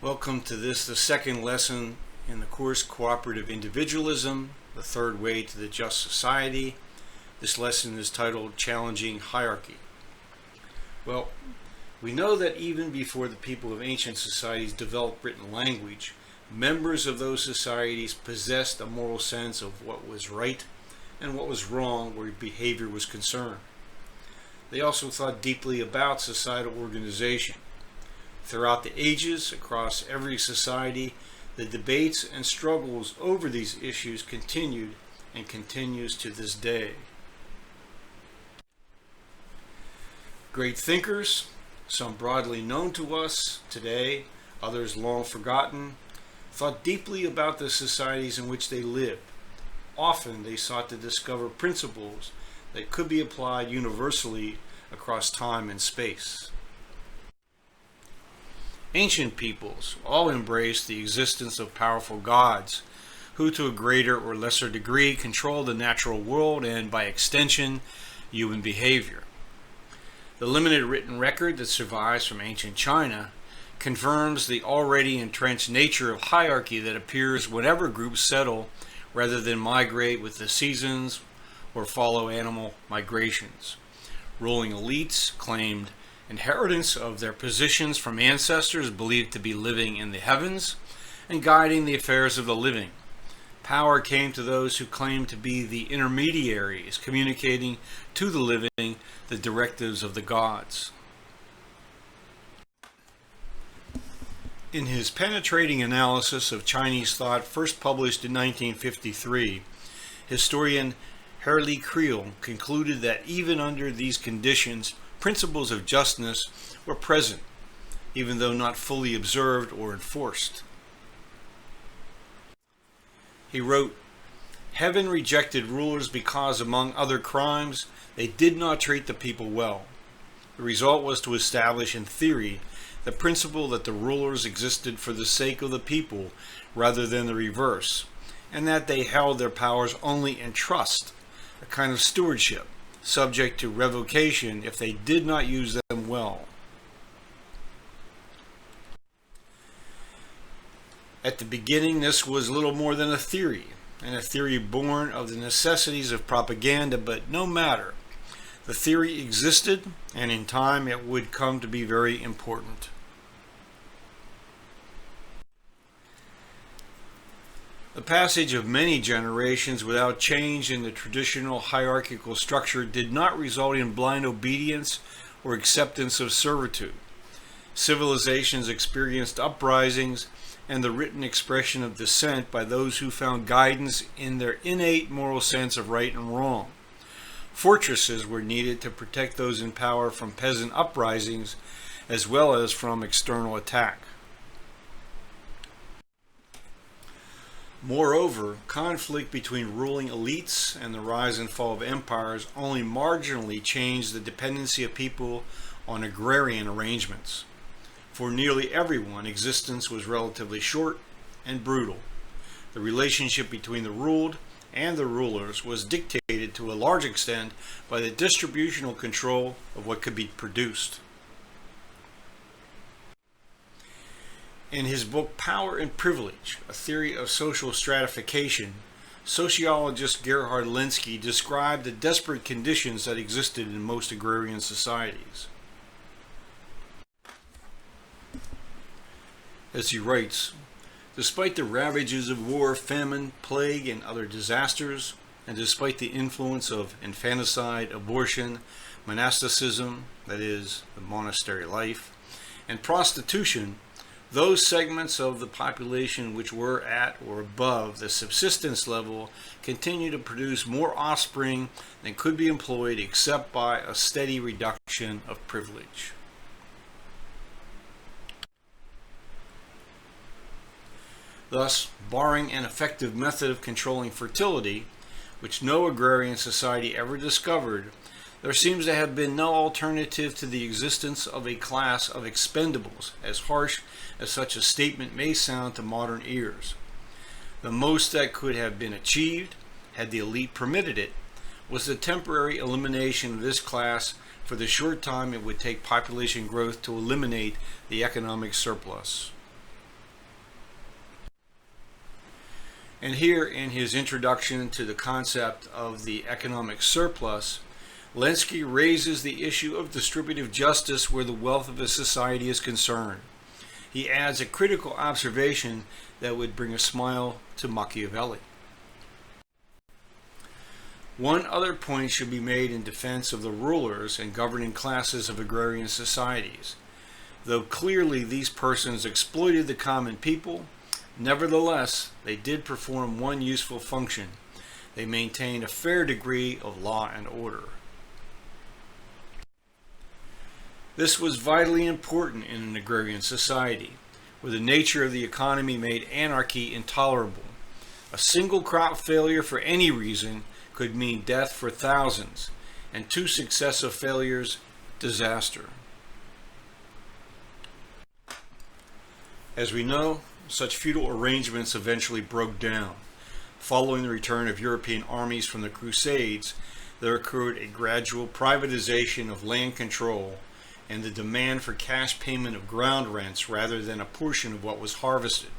Welcome to the second lesson in the course Cooperative Individualism, the Third Way to the Just Society. This lesson is titled Challenging Hierarchy. Well, we know that even before the people of ancient societies developed written language, members of those societies possessed a moral sense of what was right and what was wrong where behavior was concerned. They also thought deeply about societal organization. Throughout the ages, across every society, the debates and struggles over these issues continued and continues to this day. Great thinkers, some broadly known to us today, others long forgotten, thought deeply about the societies in which they lived. Often they sought to discover principles that could be applied universally across time and space. Ancient peoples all embraced the existence of powerful gods who to a greater or lesser degree control the natural world and, by extension, human behavior. The limited written record that survives from ancient China confirms the already entrenched nature of hierarchy that appears whenever groups settle rather than migrate with the seasons or follow animal migrations. Ruling elites claimed inheritance of their positions from ancestors believed to be living in the heavens and guiding the affairs of the living. Power came to those who claimed to be the intermediaries, communicating to the living the directives of the gods. In his penetrating analysis of Chinese thought, first published in 1953, historian Herle Creel concluded that even under these conditions, principles of justness were present, even though not fully observed or enforced. He wrote, "Heaven rejected rulers because, among other crimes, they did not treat the people well. The result was to establish in theory the principle that the rulers existed for the sake of the people rather than the reverse, and that they held their powers only in trust, a kind of stewardship, subject to revocation if they did not use them well." At the beginning, this was little more than a theory, and a theory born of the necessities of propaganda, but no matter. The theory existed, and in time it would come to be very important. The passage of many generations without change in the traditional hierarchical structure did not result in blind obedience or acceptance of servitude. Civilizations experienced uprisings and the written expression of dissent by those who found guidance in their innate moral sense of right and wrong. Fortresses were needed to protect those in power from peasant uprisings as well as from external attack. Moreover, conflict between ruling elites and the rise and fall of empires only marginally changed the dependency of people on agrarian arrangements. For nearly everyone, existence was relatively short and brutal. The relationship between the ruled and the rulers was dictated to a large extent by the distributional control of what could be produced. In his book Power and Privilege, A Theory of Social Stratification, sociologist Gerhard Linsky described the desperate conditions that existed in most agrarian societies. As he writes, despite the ravages of war, famine, plague, and other disasters, and despite the influence of infanticide, abortion, monasticism, that is, the monastery life, and prostitution, those segments of the population which were at or above the subsistence level continue to produce more offspring than could be employed except by a steady reduction of privilege. Thus, barring an effective method of controlling fertility, which no agrarian society ever discovered, there seems to have been no alternative to the existence of a class of expendables, as harsh as such a statement may sound to modern ears. The most that could have been achieved, had the elite permitted it, was the temporary elimination of this class for the short time it would take population growth to eliminate the economic surplus. And here, in his introduction to the concept of the economic surplus, Lenski raises the issue of distributive justice where the wealth of a society is concerned. He adds a critical observation that would bring a smile to Machiavelli. One other point should be made in defense of the rulers and governing classes of agrarian societies. Though clearly these persons exploited the common people, nevertheless, they did perform one useful function. They maintained a fair degree of law and order. This was vitally important in an agrarian society, where the nature of the economy made anarchy intolerable. A single crop failure for any reason could mean death for thousands, and 2 successive failures, disaster. As we know, such feudal arrangements eventually broke down. Following the return of European armies from the Crusades, there occurred a gradual privatization of land control and the demand for cash payment of ground rents rather than a portion of what was harvested.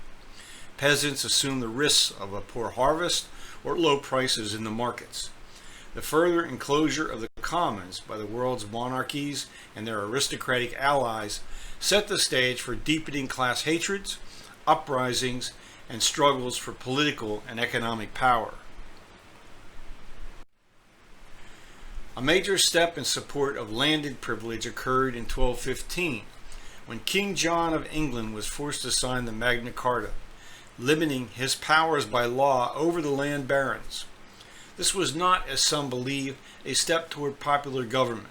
Peasants assumed the risks of a poor harvest or low prices in the markets. The further enclosure of the commons by the world's monarchies and their aristocratic allies set the stage for deepening class hatreds, uprisings, and struggles for political and economic power. A major step in support of landed privilege occurred in 1215, when King John of England was forced to sign the Magna Carta, limiting his powers by law over the land barons. This was not, as some believe, a step toward popular government.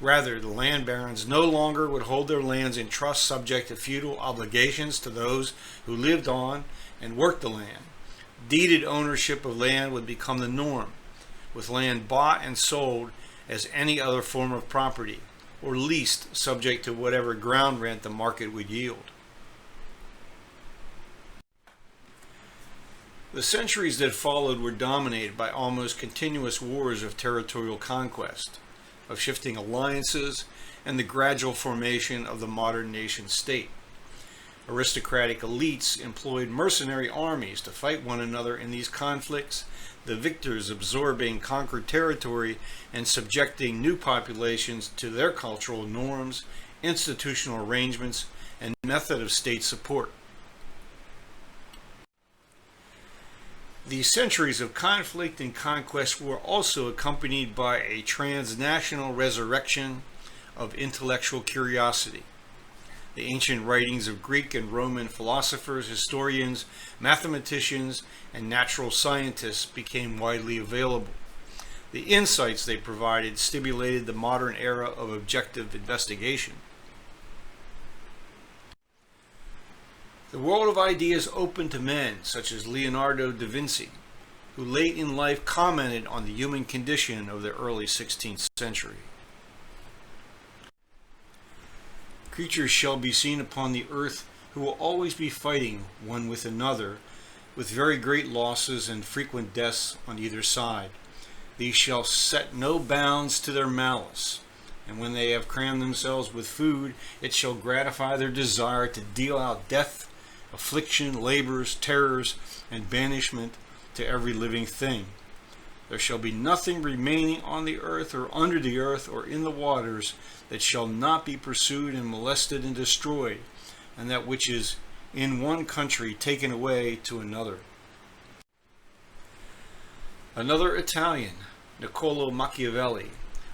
Rather, the land barons no longer would hold their lands in trust subject to feudal obligations to those who lived on and worked the land. Deeded ownership of land would become the norm, with land bought and sold as any other form of property, or leased subject to whatever ground rent the market would yield. The centuries that followed were dominated by almost continuous wars of territorial conquest, of shifting alliances, and the gradual formation of the modern nation-state. Aristocratic elites employed mercenary armies to fight one another in these conflicts, the victors absorbing conquered territory and subjecting new populations to their cultural norms, institutional arrangements, and method of state support. These centuries of conflict and conquest were also accompanied by a transnational resurrection of intellectual curiosity. The ancient writings of Greek and Roman philosophers, historians, mathematicians, and natural scientists became widely available. The insights they provided stimulated the modern era of objective investigation. The world of ideas opened to men such as Leonardo da Vinci, who late in life commented on the human condition of the early 16th century. Creatures shall be seen upon the earth who will always be fighting one with another, with very great losses and frequent deaths on either side. These shall set no bounds to their malice, and when they have crammed themselves with food, it shall gratify their desire to deal out death, affliction, labors, terrors, and banishment to every living thing. There shall be nothing remaining on the earth or under the earth or in the waters that shall not be pursued and molested and destroyed, and that which is in one country taken away to another. Another Italian, Niccolo Machiavelli,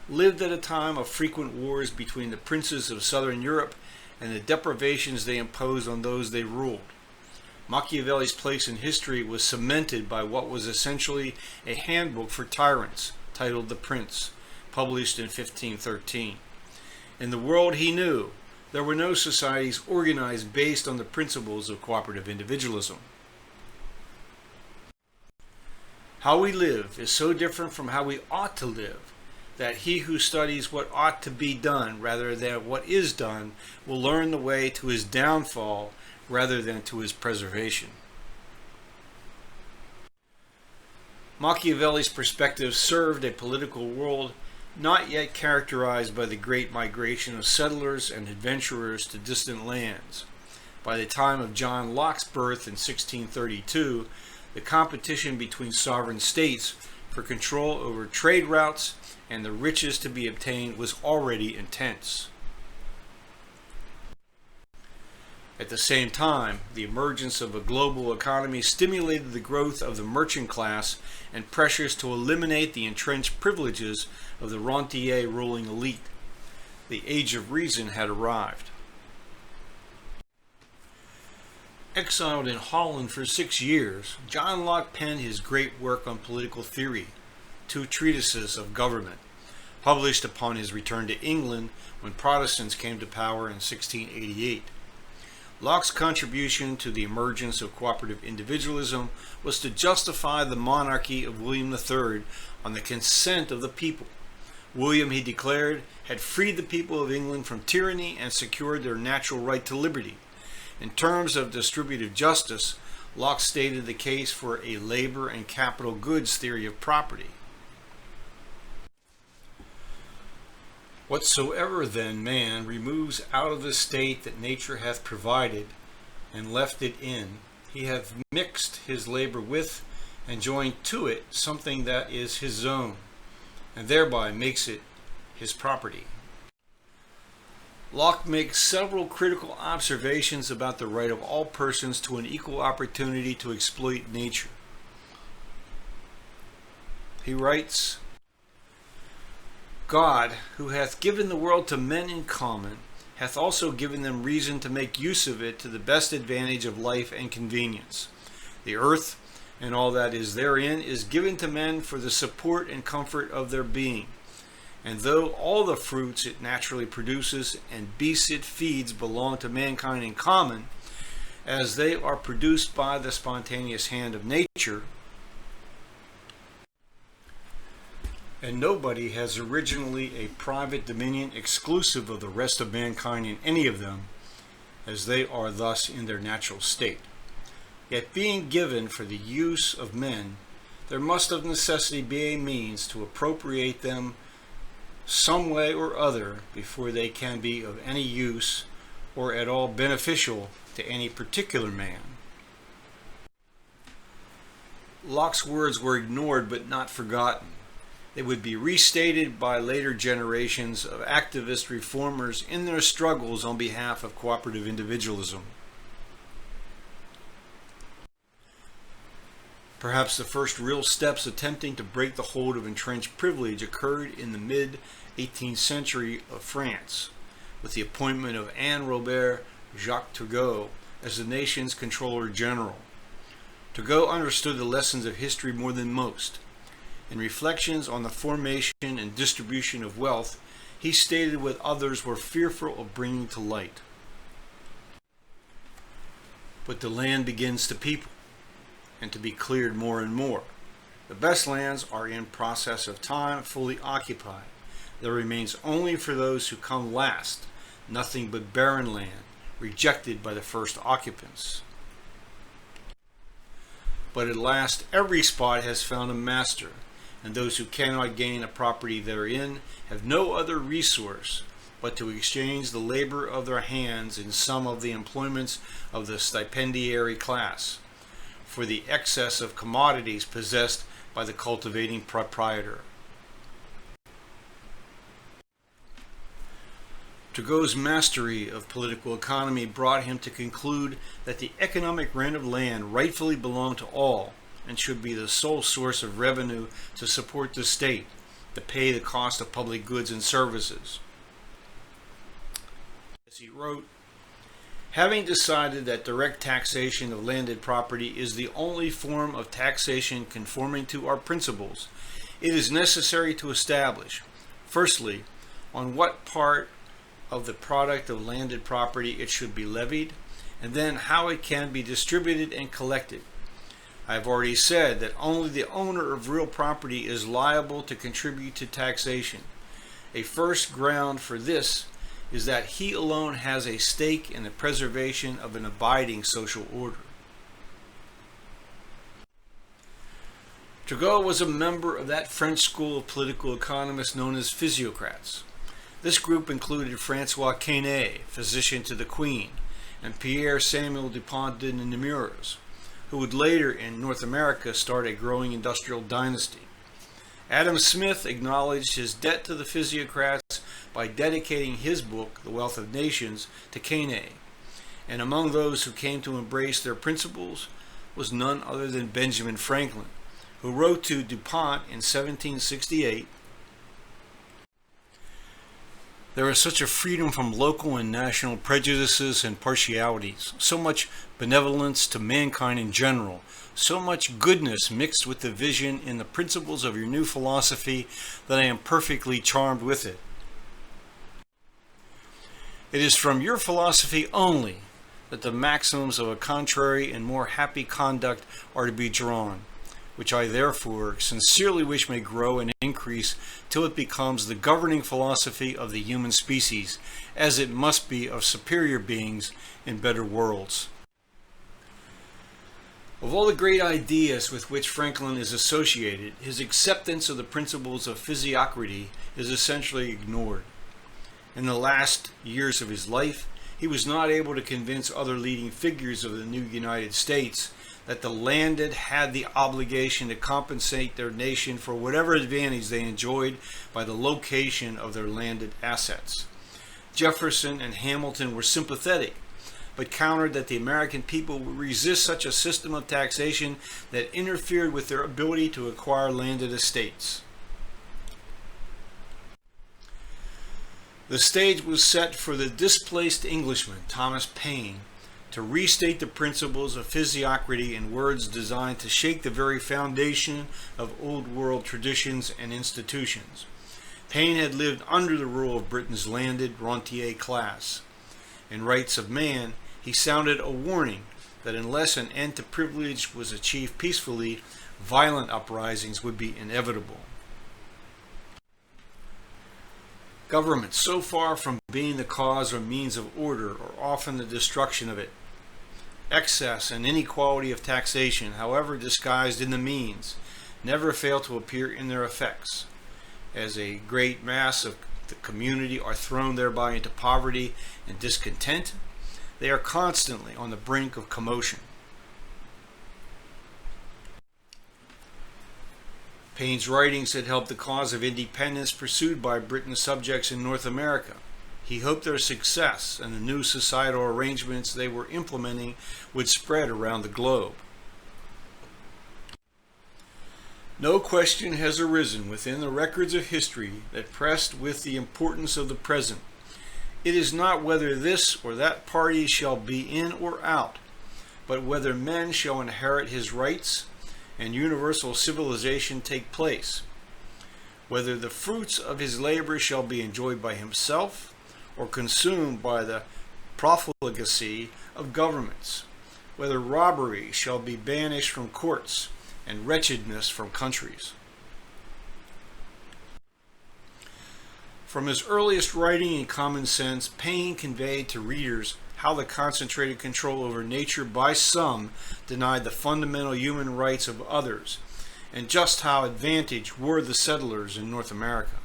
lived at a time of frequent wars between the princes of southern Europe and the deprivations they imposed on those they ruled. Machiavelli's place in history was cemented by what was essentially a handbook for tyrants, titled The Prince, published in 1513. In the world he knew, there were no societies organized based on the principles of cooperative individualism. How we live is so different from how we ought to live, that he who studies what ought to be done rather than what is done will learn the way to his downfall rather than to his preservation. Machiavelli's perspective served a political world not yet characterized by the great migration of settlers and adventurers to distant lands. By the time of John Locke's birth in 1632, the competition between sovereign states for control over trade routes and the riches to be obtained was already intense. At the same time, the emergence of a global economy stimulated the growth of the merchant class and pressures to eliminate the entrenched privileges of the rentier ruling elite. The age of reason had arrived. Exiled in Holland for 6 years, John Locke penned his great work on political theory, 2 treatises of government, published upon his return to England when Protestants came to power in 1688. Locke's contribution to the emergence of cooperative individualism was to justify the monarchy of William III on the consent of the people. William, he declared, had freed the people of England from tyranny and secured their natural right to liberty. In terms of distributive justice, Locke stated the case for a labor and capital goods theory of property. Whatsoever then man removes out of the state that nature hath provided, and left it in, he hath mixed his labor with, and joined to it something that is his own, and thereby makes it his property. Locke makes several critical observations about the right of all persons to an equal opportunity to exploit nature. He writes, God, who hath given the world to men in common, hath also given them reason to make use of it to the best advantage of life and convenience. The earth and all that is therein is given to men for the support and comfort of their being. And though all the fruits it naturally produces and beasts it feeds belong to mankind in common, as they are produced by the spontaneous hand of nature, and nobody has originally a private dominion exclusive of the rest of mankind in any of them, as they are thus in their natural state. Yet being given for the use of men, there must of necessity be a means to appropriate them some way or other before they can be of any use or at all beneficial to any particular man. Locke's words were ignored but not forgotten. They would be restated by later generations of activist reformers in their struggles on behalf of cooperative individualism. Perhaps the first real steps attempting to break the hold of entrenched privilege occurred in the mid-18th century of France, with the appointment of Anne Robert Jacques Turgot as the nation's Controller General. Turgot understood the lessons of history more than most. In reflections on the formation and distribution of wealth, he stated what others were fearful of bringing to light. But the land begins to people, and to be cleared more and more. The best lands are in process of time fully occupied. There remains only for those who come last nothing but barren land, rejected by the first occupants. But at last every spot has found a master, and those who cannot gain a property therein have no other resource but to exchange the labor of their hands in some of the employments of the stipendiary class for the excess of commodities possessed by the cultivating proprietor. Turgot's mastery of political economy brought him to conclude that the economic rent of land rightfully belonged to all and should be the sole source of revenue to support the state, to pay the cost of public goods and services. As he wrote, having decided that direct taxation of landed property is the only form of taxation conforming to our principles, it is necessary to establish, firstly, on what part of the product of landed property it should be levied, and then how it can be distributed and collected. I have already said that only the owner of real property is liable to contribute to taxation. A first ground for this is that he alone has a stake in the preservation of an abiding social order. Turgot was a member of that French school of political economists known as physiocrats. This group included Francois Quesnay, physician to the Queen, and Pierre Samuel Dupont de Nemours, who would later in North America start a growing industrial dynasty. Adam Smith acknowledged his debt to the physiocrats by dedicating his book, The Wealth of Nations, to Keynes. And among those who came to embrace their principles was none other than Benjamin Franklin, who wrote to DuPont in 1768, "There is such a freedom from local and national prejudices and partialities, so much benevolence to mankind in general, so much goodness mixed with the vision in the principles of your new philosophy, that I am perfectly charmed with it. It is from your philosophy only that the maxims of a contrary and more happy conduct are to be drawn, which I therefore sincerely wish may grow and increase till it becomes the governing philosophy of the human species, as it must be of superior beings in better worlds." Of all the great ideas with which Franklin is associated, his acceptance of the principles of physiocracy is essentially ignored. In the last years of his life, he was not able to convince other leading figures of the new United States that the landed had the obligation to compensate their nation for whatever advantage they enjoyed by the location of their landed assets. Jefferson and Hamilton were sympathetic, but countered that the American people would resist such a system of taxation that interfered with their ability to acquire landed estates. The stage was set for the displaced Englishman, Thomas Paine, to restate the principles of physiocracy in words designed to shake the very foundation of old world traditions and institutions. Paine had lived under the rule of Britain's landed rentier class. In Rights of Man, he sounded a warning that unless an end to privilege was achieved peacefully, violent uprisings would be inevitable. Government, so far from being the cause or means of order, are often the destruction of it. Excess and inequality of taxation, however disguised in the means, never fail to appear in their effects. As a great mass of the community are thrown thereby into poverty and discontent, they are constantly on the brink of commotion. Paine's writings had helped the cause of independence pursued by Britain's subjects in North America. He hoped their success and the new societal arrangements they were implementing would spread around the globe. No question has arisen within the records of history that pressed with the importance of the present. It is not whether this or that party shall be in or out, but whether men shall inherit his rights and universal civilization take place, whether the fruits of his labor shall be enjoyed by himself or consumed by the profligacy of governments, whether robbery shall be banished from courts and wretchedness from countries. From his earliest writing in Common Sense, Paine conveyed to readers how the concentrated control over nature by some denied the fundamental human rights of others, and just how advantaged were the settlers in North America.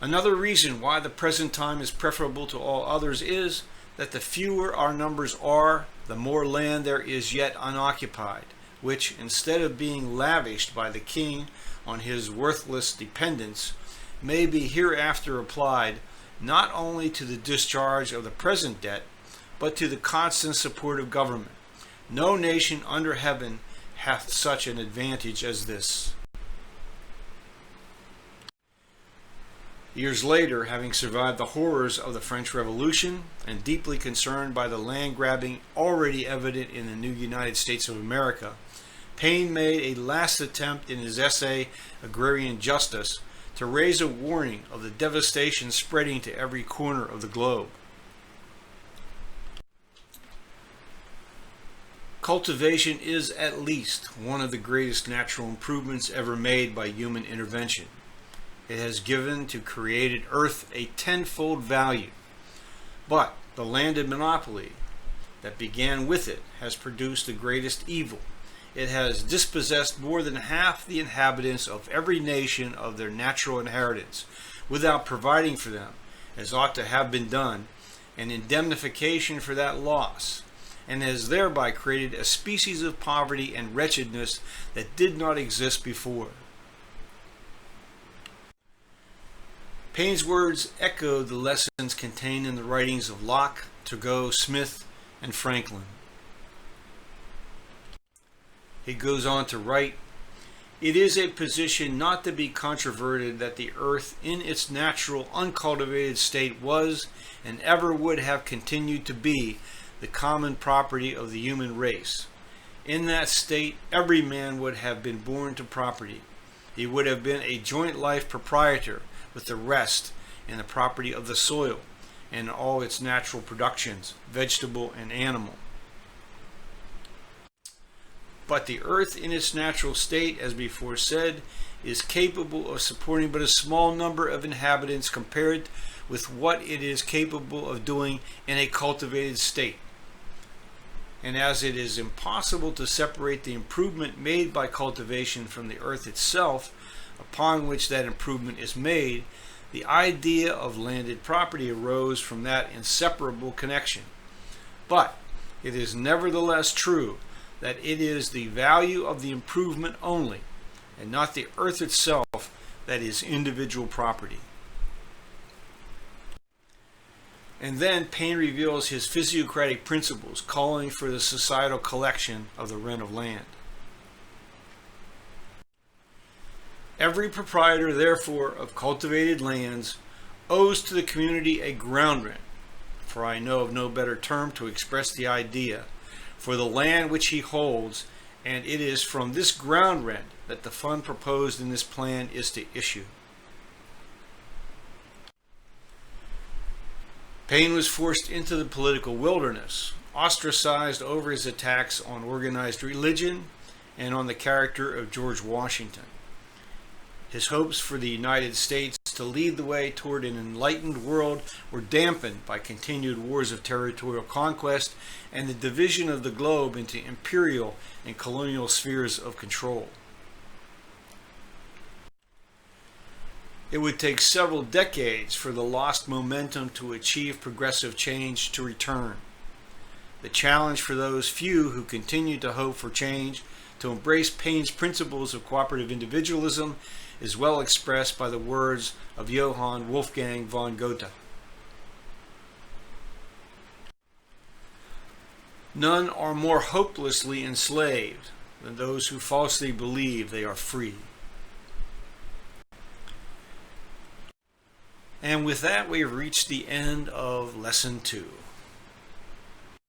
Another reason why the present time is preferable to all others is that the fewer our numbers are, the more land there is yet unoccupied, which, instead of being lavished by the king on his worthless dependents, may be hereafter applied not only to the discharge of the present debt, but to the constant support of government. No nation under heaven hath such an advantage as this. Years later, having survived the horrors of the French Revolution and deeply concerned by the land grabbing already evident in the new United States of America, Paine made a last attempt in his essay, Agrarian Justice, to raise a warning of the devastation spreading to every corner of the globe. Cultivation is at least one of the greatest natural improvements ever made by human intervention. It has given to created earth a tenfold value, but the landed monopoly that began with it has produced the greatest evil. It has dispossessed more than half the inhabitants of every nation of their natural inheritance, without providing for them, as ought to have been done, an indemnification for that loss, and has thereby created a species of poverty and wretchedness that did not exist before. Paine's words echo the lessons contained in the writings of Locke, Turgot, Smith, and Franklin. He goes on to write, "It is a position not to be controverted that the earth in its natural uncultivated state was and ever would have continued to be the common property of the human race. In that state, every man would have been born to property. He would have been a joint life proprietor with the rest in the property of the soil and all its natural productions, vegetable and animal. But the earth in its natural state, as before said, is capable of supporting but a small number of inhabitants compared with what it is capable of doing in a cultivated state. And as it is impossible to separate the improvement made by cultivation from the earth itself, upon which that improvement is made, the idea of landed property arose from that inseparable connection. But it is nevertheless true that it is the value of the improvement only, and not the earth itself, that is individual property." And then Paine reveals his physiocratic principles, calling for the societal collection of the rent of land. "Every proprietor, therefore, of cultivated lands owes to the community a ground rent, for I know of no better term to express the idea, for the land which he holds, and it is from this ground rent that the fund proposed in this plan is to issue." Paine was forced into the political wilderness, ostracized over his attacks on organized religion and on the character of George Washington. His hopes for the United States to lead the way toward an enlightened world were dampened by continued wars of territorial conquest and the division of the globe into imperial and colonial spheres of control. It would take several decades for the lost momentum to achieve progressive change to return. The challenge for those few who continue to hope for change to embrace Paine's principles of cooperative individualism is well expressed by the words of Johann Wolfgang von Goethe. "None are more hopelessly enslaved than those who falsely believe they are free." And with that, we have reached the end of Lesson 2.